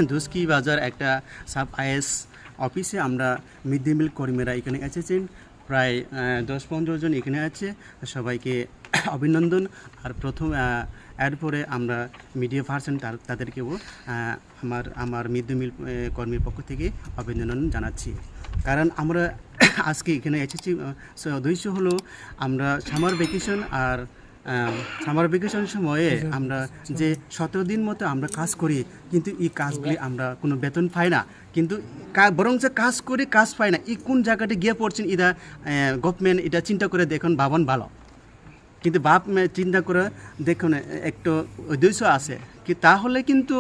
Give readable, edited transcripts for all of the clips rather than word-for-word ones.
দুস্কি বাজার একটা sub is অফিসে আমরা মিড ডে মিল কর্মীরা এখানে এসেছেন, প্রায় 10-15 জন এখানে আছে। সবাইকে অভিনন্দন। আর প্রথম এরপরে আমরা মিডিয়া পার্সন তাদেরকেও আমার মিড ডে মিল কর্মীর পক্ষ থেকে অভিনন্দন জানাচ্ছি। কারণ আমরা আজকে এখানে এসেছি উদ্দেশ্য হলো আমরা সামার ভ্যাকেশন আর সামার ভ্যাকেশন সময়ে আমরা যে 17 দিন মতো আমরা কাজ করি, কিন্তু এই কাজগুলি আমরা কোনো বেতন পাই না, কিন্তু বরং যে কাজ করি কাজ পাই না। এই কোন জায়গাটা গিয়ে পড়ছেন এটা গভর্নমেন্ট এটা চিন্তা করে দেখুন, ভাবন ভালো। কিন্তু চিন্তা করে দেখুন একটু উদ্দেশ্য আছে কি, তাহলে কিন্তু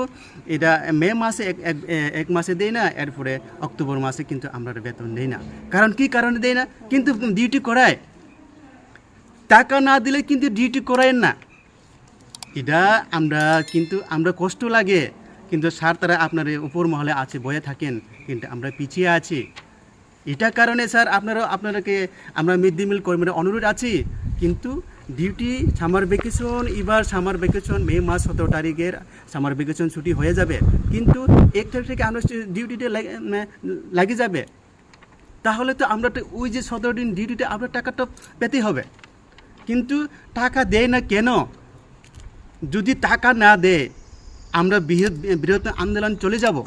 এটা মে মাসে এক মাসে দেয় না, এরপরে অক্টোবর মাসে কিন্তু আমরা বেতন দেই না। কারণ কি কারণে দেয় না? কিন্তু ডিউটি করায়, টাকা না দিলে কিন্তু ডিউটি করায় না। এটা আমরা কষ্ট লাগে, কিন্তু স্যার তারা আপনার উপর মহলে আছে, বয়ে থাকেন, কিন্তু আমরা পিছিয়ে আছি। এটা কারণে স্যার আপনারাকে আমরা মিড ডে মিল কর্মীরা অনুরোধ আছি, কিন্তু ডিউটি সামার ভ্যাকেশন, এবার সামার ভ্যাকেশন মে মাস 17 তারিখের সামার ভ্যাকেশন ছুটি হয়ে যাবে, কিন্তু 1 তারিখ থেকে আমরা ডিউটিতে লাগে যাবে। তাহলে তো আমরা ওই যে 17 দিন ডিউটিতে আমরা টাকাটা পেতে হবে, কিন্তু টাকা দেয় না কেন? যদি টাকা না দেয় আমরা বৃহৎ আন্দোলন চলে যাব।